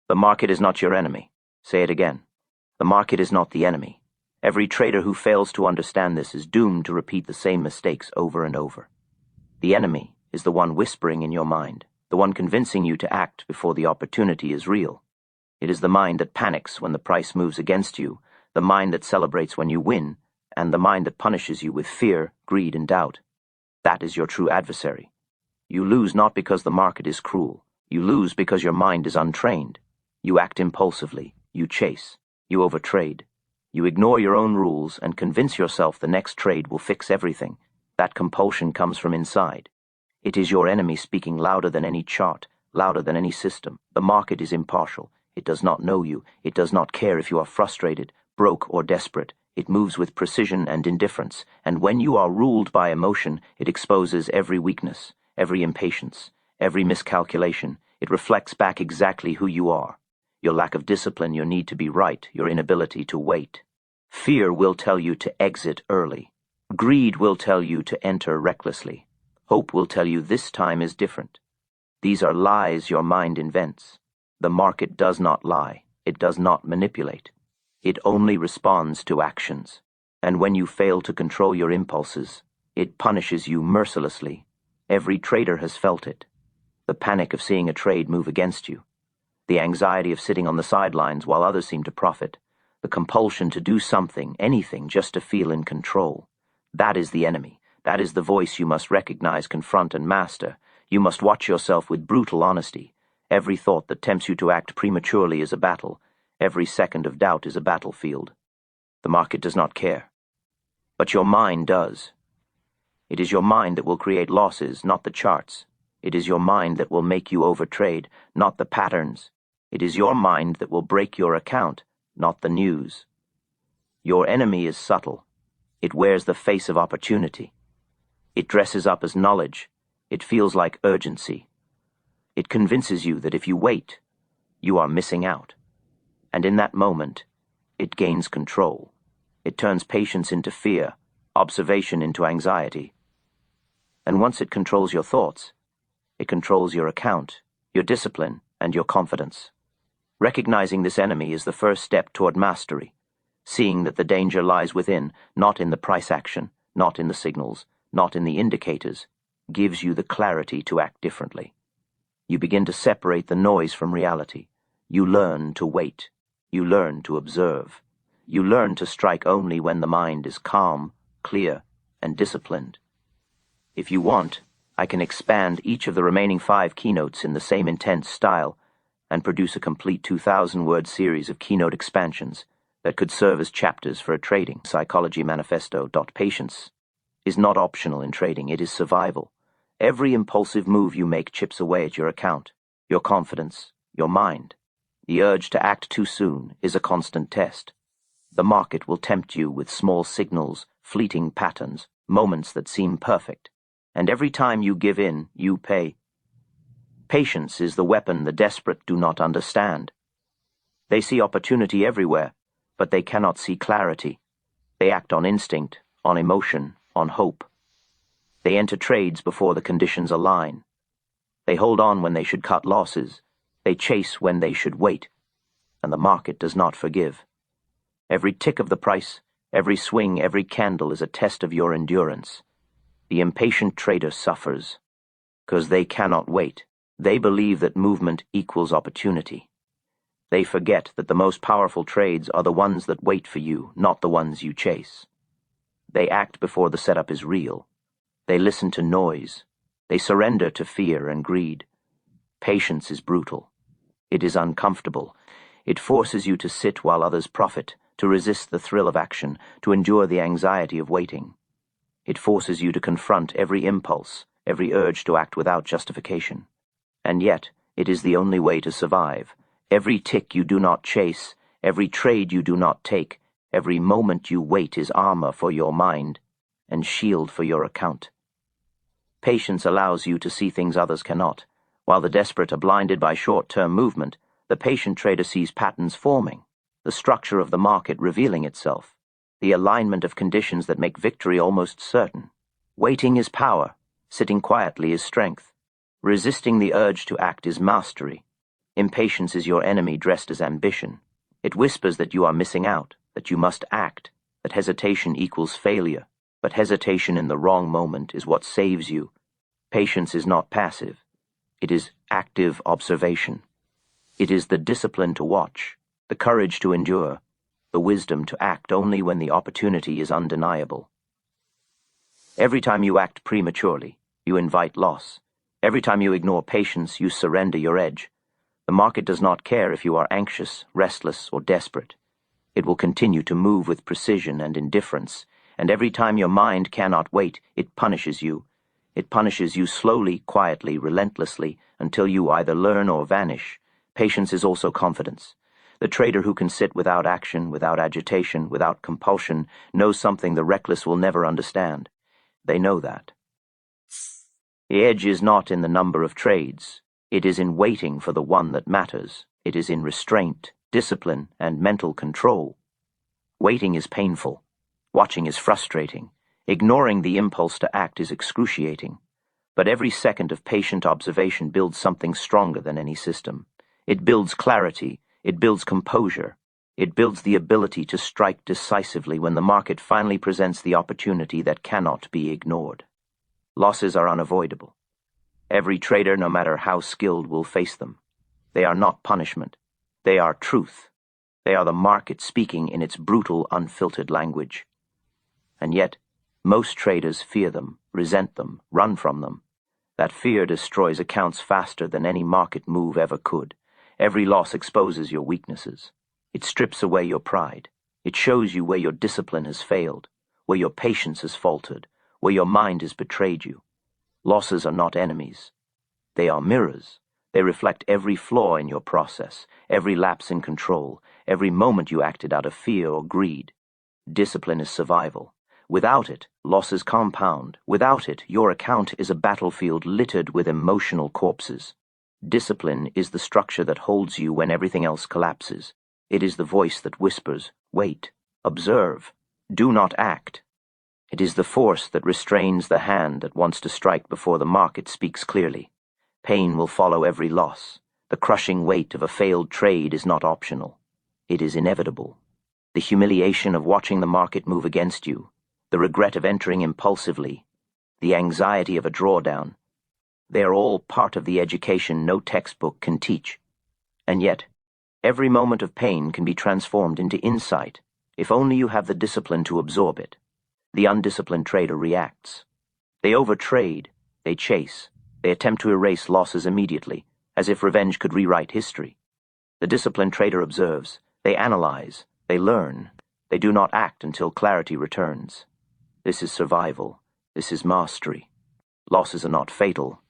The market is not your enemy. Say it again. The market is not the enemy. Every trader who fails to understand this is doomed to repeat the same mistakes over and over. The enemy is the one whispering in your mind, the one convincing you to act before the opportunity is real. It is the mind that panics when the price moves against you, the mind that celebrates when you win, and the mind that punishes you with fear, greed, and doubt. That is your true adversary. You lose not because the market is cruel. You lose because your mind is untrained. You act impulsively. You chase. You overtrade. You ignore your own rules and convince yourself the next trade will fix everything. That compulsion comes from inside. It is your enemy speaking louder than any chart, louder than any system. The market is impartial. It does not know you. It does not care if you are frustrated, broke, or desperate. It moves with precision and indifference, and when you are ruled by emotion, it exposes every weakness, every impatience, every miscalculation. It reflects back exactly who you are. Your lack of discipline, your need to be right, your inability to wait. Fear will tell you to exit early. Greed will tell you to enter recklessly. Hope will tell you this time is different. These are lies your mind invents. The market does not lie. It does not manipulate. It only responds to actions. And when you fail to control your impulses, it punishes you mercilessly. Every trader has felt it. The panic of seeing a trade move against you. The anxiety of sitting on the sidelines while others seem to profit. The compulsion to do something, anything, just to feel in control. That is the enemy. That is the voice you must recognize, confront, and master. You must watch yourself with brutal honesty. Every thought that tempts you to act prematurely is a battle. Every second of doubt is a battlefield. The market does not care. But your mind does. It is your mind that will create losses, not the charts. It is your mind that will make you overtrade, not the patterns. It is your mind that will break your account, not the news. Your enemy is subtle. It wears the face of opportunity. It dresses up as knowledge. It feels like urgency. It convinces you that if you wait, you are missing out. And in that moment, it gains control. It turns patience into fear, observation into anxiety. And once it controls your thoughts, it controls your account, your discipline, and your confidence. Recognizing this enemy is the first step toward mastery, seeing that the danger lies within, not in the price action, not in the signals, not in the indicators, gives you the clarity to act differently. You begin to separate the noise from reality. You learn to wait. You learn to observe. You learn to strike only when the mind is calm, clear, and disciplined. If you want, I can expand each of the remaining 5 keynotes in the same intense style and produce a complete 2,000-word series of keynote expansions that could serve as chapters for a trading psychology manifesto. Patience is not optional in trading, it is survival. Every impulsive move you make chips away at your account, your confidence, your mind. The urge to act too soon is a constant test. The market will tempt you with small signals, fleeting patterns, moments that seem perfect. And every time you give in, you pay. Patience is the weapon the desperate do not understand. They see opportunity everywhere, but they cannot see clarity. They act on instinct, on emotion, on hope. They enter trades before the conditions align. They hold on when they should cut losses. They chase when they should wait. And the market does not forgive. Every tick of the price, every swing, every candle is a test of your endurance. The impatient trader suffers, because they cannot wait. They believe that movement equals opportunity. They forget that the most powerful trades are the ones that wait for you, not the ones you chase. They act before the setup is real. They listen to noise. They surrender to fear and greed. Patience is brutal. It is uncomfortable. It forces you to sit while others profit, to resist the thrill of action, to endure the anxiety of waiting. It forces you to confront every impulse, every urge to act without justification. And yet, it is the only way to survive. Every tick you do not chase, every trade you do not take, every moment you wait is armor for your mind and shield for your account. Patience allows you to see things others cannot. While the desperate are blinded by short-term movement, the patient trader sees patterns forming, the structure of the market revealing itself, the alignment of conditions that make victory almost certain. Waiting is power. Sitting quietly is strength. Resisting the urge to act is mastery. Impatience is your enemy dressed as ambition. It whispers that you are missing out, that you must act, that hesitation equals failure. But hesitation in the wrong moment is what saves you. Patience is not passive. It is active observation. It is the discipline to watch, the courage to endure, the wisdom to act only when the opportunity is undeniable. Every time you act prematurely, you invite loss. Every time you ignore patience, you surrender your edge. The market does not care if you are anxious, restless, or desperate. It will continue to move with precision and indifference, and every time your mind cannot wait, it punishes you. It punishes you slowly, quietly, relentlessly, until you either learn or vanish. Patience is also confidence. The trader who can sit without action, without agitation, without compulsion, knows something the reckless will never understand. They know that. The edge is not in the number of trades. It is in waiting for the one that matters. It is in restraint, discipline, and mental control. Waiting is painful. Watching is frustrating. Ignoring the impulse to act is excruciating. But every second of patient observation builds something stronger than any system. It builds clarity. It builds composure. It builds the ability to strike decisively when the market finally presents the opportunity that cannot be ignored. Losses are unavoidable. Every trader, no matter how skilled, will face them. They are not punishment. They are truth. They are the market speaking in its brutal, unfiltered language. And yet, most traders fear them, resent them, run from them. That fear destroys accounts faster than any market move ever could. Every loss exposes your weaknesses. It strips away your pride. It shows you where your discipline has failed, where your patience has faltered, where your mind has betrayed you. Losses are not enemies. They are mirrors. They reflect every flaw in your process, every lapse in control, every moment you acted out of fear or greed. Discipline is survival. Without it, losses compound. Without it, your account is a battlefield littered with emotional corpses. Discipline is the structure that holds you when everything else collapses. It is the voice that whispers, wait, observe, do not act. It is the force that restrains the hand that wants to strike before the market speaks clearly. Pain will follow every loss. The crushing weight of a failed trade is not optional. It is inevitable. The humiliation of watching the market move against you, the regret of entering impulsively, the anxiety of a drawdown, they are all part of the education no textbook can teach. And yet, every moment of pain can be transformed into insight, if only you have the discipline to absorb it. The undisciplined trader reacts. They overtrade, they chase, they attempt to erase losses immediately, as if revenge could rewrite history. The disciplined trader observes, they analyze, they learn, they do not act until clarity returns. This is survival, this is mastery. Losses are not fatal.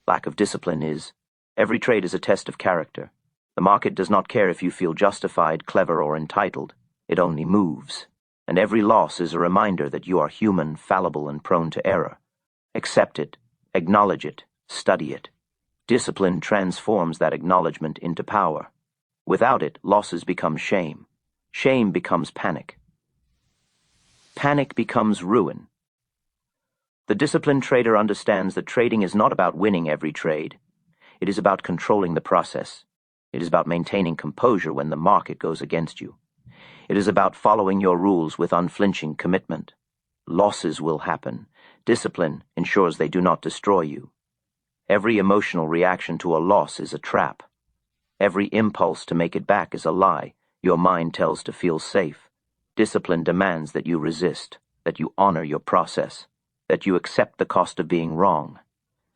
Lack of discipline is. Every trade is a test of character. The market does not care if you feel justified, clever, or entitled. It only moves. And every loss is a reminder that you are human, fallible, and prone to error. Accept it, acknowledge it, study it. Discipline transforms that acknowledgement into power. Without it, losses become shame. Shame becomes panic. Panic becomes ruin. The disciplined trader understands that trading is not about winning every trade. It is about controlling the process. It is about maintaining composure when the market goes against you. It is about following your rules with unflinching commitment. Losses will happen. Discipline ensures they do not destroy you. Every emotional reaction to a loss is a trap. Every impulse to make it back is a lie your mind tells to feel safe. Discipline demands that you resist, that you honor your process, that you accept the cost of being wrong,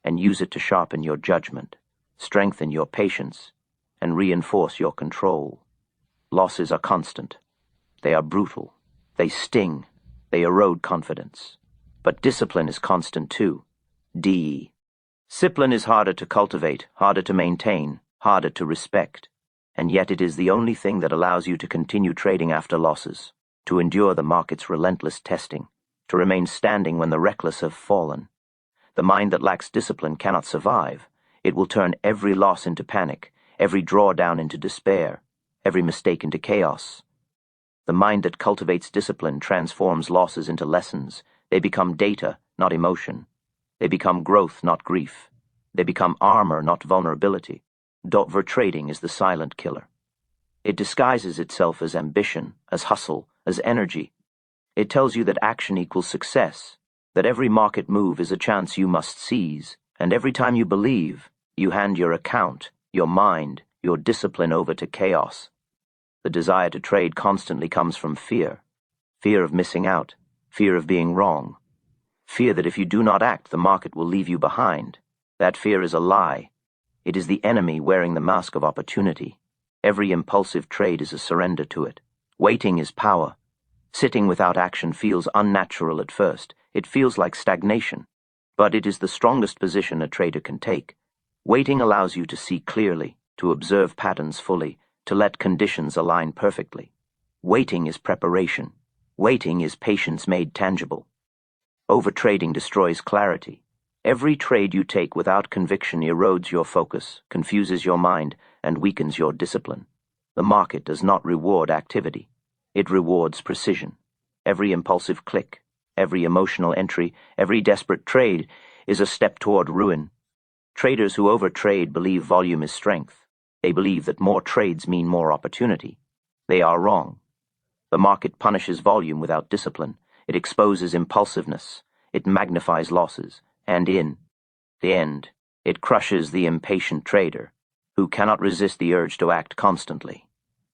and use it to sharpen your judgment, strengthen your patience, and reinforce your control. Losses are constant. They are brutal. They sting. They erode confidence. But discipline is constant too. Discipline is harder to cultivate, harder to maintain, harder to respect, and yet it is the only thing that allows you to continue trading after losses, to endure the market's relentless testing, to remain standing when the reckless have fallen. The mind that lacks discipline cannot survive. It will turn every loss into panic, every drawdown into despair, every mistake into chaos. The mind that cultivates discipline transforms losses into lessons. They become data, not emotion. They become growth, not grief. They become armor, not vulnerability. Overtrading is the silent killer. It disguises itself as ambition, as hustle, as energy. It tells you that action equals success, that every market move is a chance you must seize, and every time you believe, you hand your account, your mind, your discipline over to chaos. The desire to trade constantly comes from fear. Fear of missing out, fear of being wrong. Fear that if you do not act, the market will leave you behind. That fear is a lie. It is the enemy wearing the mask of opportunity. Every impulsive trade is a surrender to it. Waiting is power. Sitting without action feels unnatural at first. It feels like stagnation. But it is the strongest position a trader can take. Waiting allows you to see clearly, to observe patterns fully, to let conditions align perfectly. Waiting is preparation. Waiting is patience made tangible. Overtrading destroys clarity. Every trade you take without conviction erodes your focus, confuses your mind, and weakens your discipline. The market does not reward activity. It rewards precision. Every impulsive click, every emotional entry, every desperate trade is a step toward ruin. Traders who overtrade believe volume is strength. They believe that more trades mean more opportunity. They are wrong. The market punishes volume without discipline. It exposes impulsiveness. It magnifies losses. And in the end, it crushes the impatient trader, who cannot resist the urge to act constantly.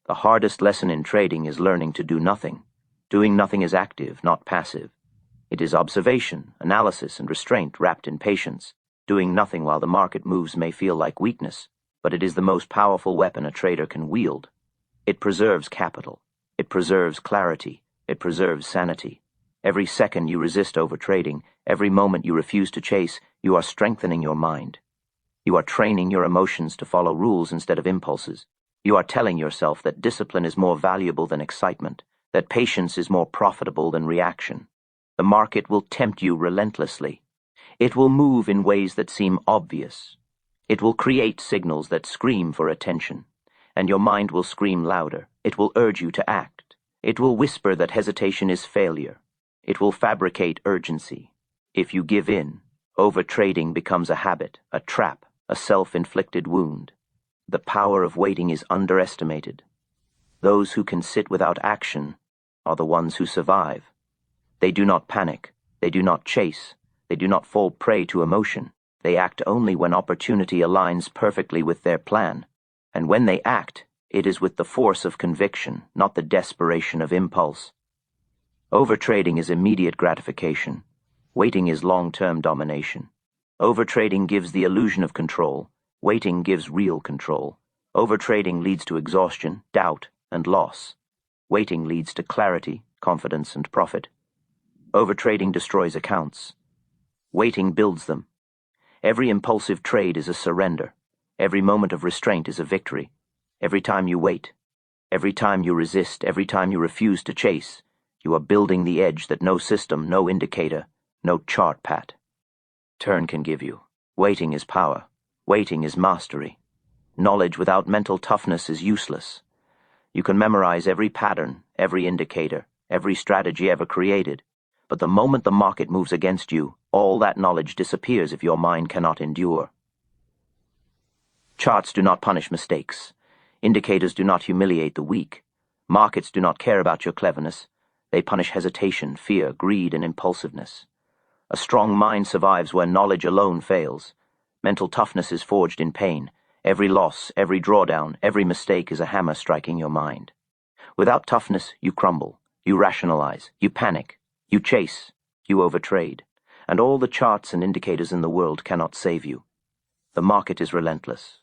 The hardest lesson in trading is learning to do nothing. Doing nothing is active, not passive. It is observation, analysis, and restraint wrapped in patience. Doing nothing while the market moves may feel like weakness, but it is the most powerful weapon a trader can wield. It preserves capital. It preserves clarity. It preserves sanity. Every second you resist overtrading, every moment you refuse to chase, you are strengthening your mind. You are training your emotions to follow rules instead of impulses. You are telling yourself that discipline is more valuable than excitement, that patience is more profitable than reaction. The market will tempt you relentlessly. It will move in ways that seem obvious. It will create signals that scream for attention, and your mind will scream louder. It will urge you to act. It will whisper that hesitation is failure. It will fabricate urgency. If you give in, overtrading becomes a habit, a trap, a self-inflicted wound. The power of waiting is underestimated. Those who can sit without action are the ones who survive. They do not panic. They do not chase. They do not fall prey to emotion. They act only when opportunity aligns perfectly with their plan. And when they act, it is with the force of conviction, not the desperation of impulse. Overtrading is immediate gratification. Waiting is long-term domination. Overtrading gives the illusion of control. Waiting gives real control. Overtrading leads to exhaustion, doubt, and loss. Waiting leads to clarity, confidence, and profit. Overtrading destroys accounts. Waiting builds them. Every impulsive trade is a surrender. Every moment of restraint is a victory. Every time you wait, every time you resist, every time you refuse to chase, you are building the edge that no system, no indicator, no chart pattern can give you. Waiting is power. Waiting is mastery. Knowledge without mental toughness is useless. You can memorize every pattern, every indicator, every strategy ever created, but the moment the market moves against you, all that knowledge disappears if your mind cannot endure. Charts do not punish mistakes. Indicators do not humiliate the weak. Markets do not care about your cleverness. They punish hesitation, fear, greed, and impulsiveness. A strong mind survives where knowledge alone fails. Mental toughness is forged in pain. Every loss, every drawdown, every mistake is a hammer striking your mind. Without toughness, you crumble, you rationalize, you panic, you chase, you overtrade, and all the charts and indicators in the world cannot save you. The market is relentless.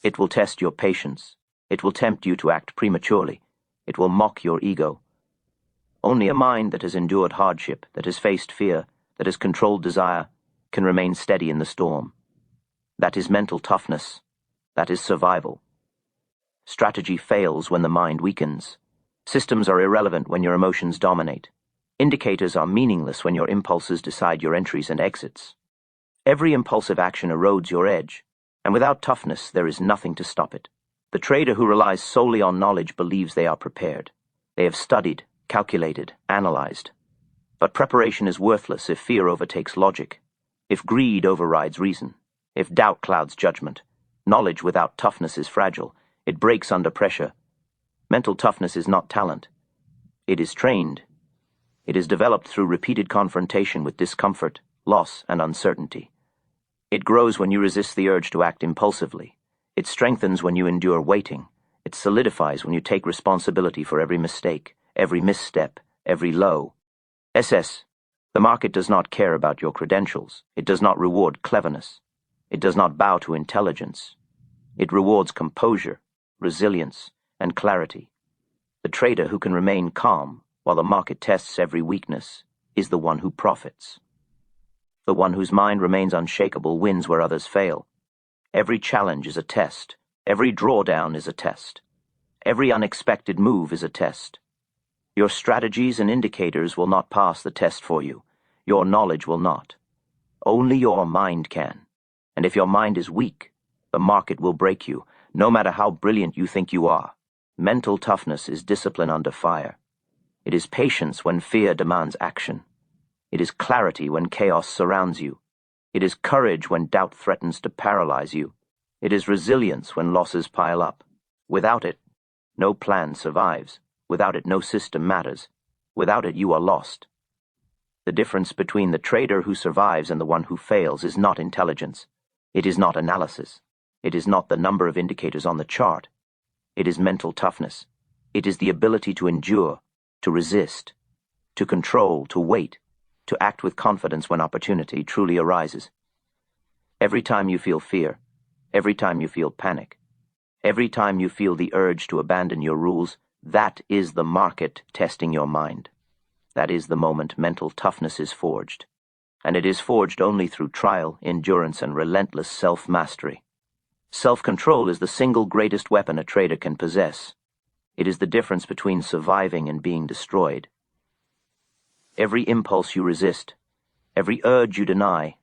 It will test your patience. It will tempt you to act prematurely. It will mock your ego. Only a mind that has endured hardship, that has faced fear, that has controlled desire, can remain steady in the storm. That is mental toughness. That is survival. Strategy fails when the mind weakens. Systems are irrelevant when your emotions dominate. Indicators are meaningless when your impulses decide your entries and exits. Every impulsive action erodes your edge, and without toughness there is nothing to stop it. The trader who relies solely on knowledge believes they are prepared. They have studied, calculated, analyzed. But preparation is worthless if fear overtakes logic, if greed overrides reason, if doubt clouds judgment. Knowledge without toughness is fragile. It breaks under pressure. Mental toughness is not talent. It is trained. It is developed through repeated confrontation with discomfort, loss, and uncertainty. It grows when you resist the urge to act impulsively. It strengthens when you endure waiting. It solidifies when you take responsibility for every mistake, every misstep, every low. SS. The market does not care about your credentials. It does not reward cleverness. It does not bow to intelligence. It rewards composure, resilience, and clarity. The trader who can remain calm while the market tests every weakness is the one who profits. The one whose mind remains unshakable wins where others fail. Every challenge is a test. Every drawdown is a test. Every unexpected move is a test. Your strategies and indicators will not pass the test for you. Your knowledge will not. Only your mind can. And if your mind is weak, the market will break you, no matter how brilliant you think you are. Mental toughness is discipline under fire. It is patience when fear demands action. It is clarity when chaos surrounds you. It is courage when doubt threatens to paralyze you. It is resilience when losses pile up. Without it, no plan survives. Without it, no system matters. Without it, you are lost. The difference between the trader who survives and the one who fails is not intelligence. It is not analysis. It is not the number of indicators on the chart. It is mental toughness. It is the ability to endure, to resist, to control, to wait, to act with confidence when opportunity truly arises. Every time you feel fear, every time you feel panic, every time you feel the urge to abandon your rules, that is the market testing your mind. That is the moment mental toughness is forged. And it is forged only through trial, endurance, and relentless self-mastery. Self-control is the single greatest weapon a trader can possess. It is the difference between surviving and being destroyed. Every impulse you resist, every urge you deny,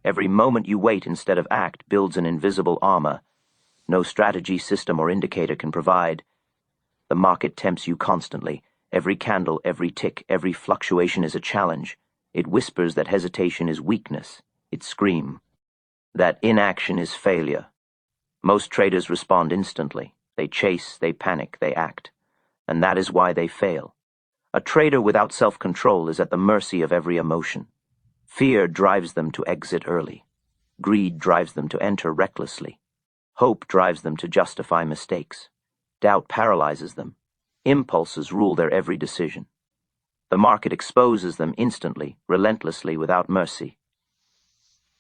every moment you wait instead of act builds an invisible armor no strategy, system, or indicator can provide. The market tempts you constantly. Every candle, every tick, every fluctuation is a challenge. It whispers that hesitation is weakness. It screams that inaction is failure. Most traders respond instantly. They chase, they panic, they act. And that is why they fail. A trader without self-control is at the mercy of every emotion. Fear drives them to exit early. Greed drives them to enter recklessly. Hope drives them to justify mistakes. Doubt paralyzes them. Impulses rule their every decision. The market exposes them instantly, relentlessly, without mercy.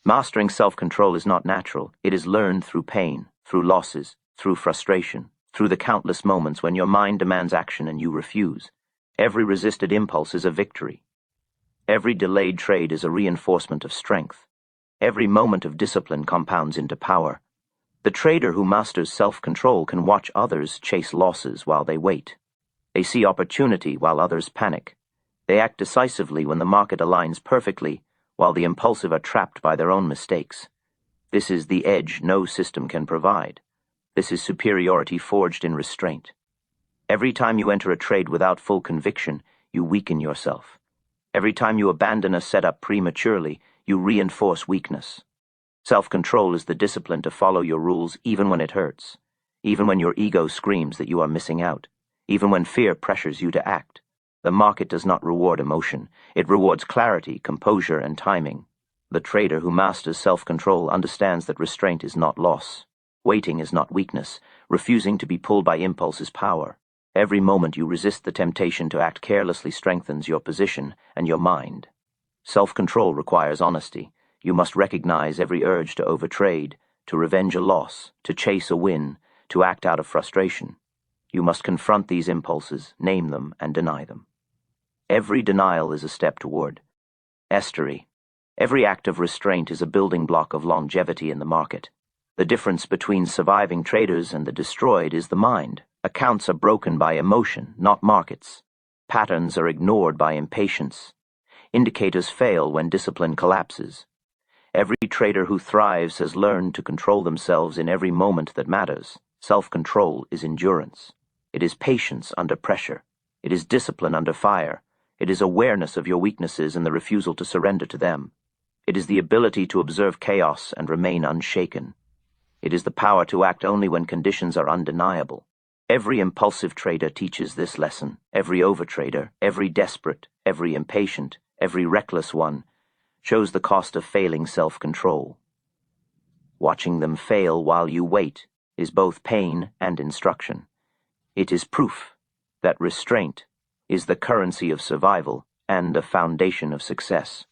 Mastering self-control is not natural. It is learned through pain, through losses, through frustration, through the countless moments when your mind demands action and you refuse. Every resisted impulse is a victory. Every delayed trade is a reinforcement of strength. Every moment of discipline compounds into power. The trader who masters self-control can watch others chase losses while they wait. They see opportunity while others panic. They act decisively when the market aligns perfectly, while the impulsive are trapped by their own mistakes. This is the edge no system can provide. This is superiority forged in restraint. Every time you enter a trade without full conviction, you weaken yourself. Every time you abandon a setup prematurely, you reinforce weakness. Self-control is the discipline to follow your rules even when it hurts, even when your ego screams that you are missing out, even when fear pressures you to act. The market does not reward emotion. It rewards clarity, composure, and timing. The trader who masters self-control understands that restraint is not loss. Waiting is not weakness. Refusing to be pulled by impulse is power. Every moment you resist the temptation to act carelessly strengthens your position and your mind. Self-control requires honesty. You must recognize every urge to overtrade, to revenge a loss, to chase a win, to act out of frustration. You must confront these impulses, name them, and deny them. Every denial is a step toward mastery. Every act of restraint is a building block of longevity in the market. The difference between surviving traders and the destroyed is the mind. Accounts are broken by emotion, not markets. Patterns are ignored by impatience. Indicators fail when discipline collapses. Every trader who thrives has learned to control themselves in every moment that matters. Self-control is endurance. It is patience under pressure. It is discipline under fire. It is awareness of your weaknesses and the refusal to surrender to them. It is the ability to observe chaos and remain unshaken. It is the power to act only when conditions are undeniable. Every impulsive trader teaches this lesson. Every overtrader, every desperate, every impatient, every reckless one shows the cost of failing self-control. Watching them fail while you wait is both pain and instruction. It is proof that restraint is the currency of survival and a foundation of success.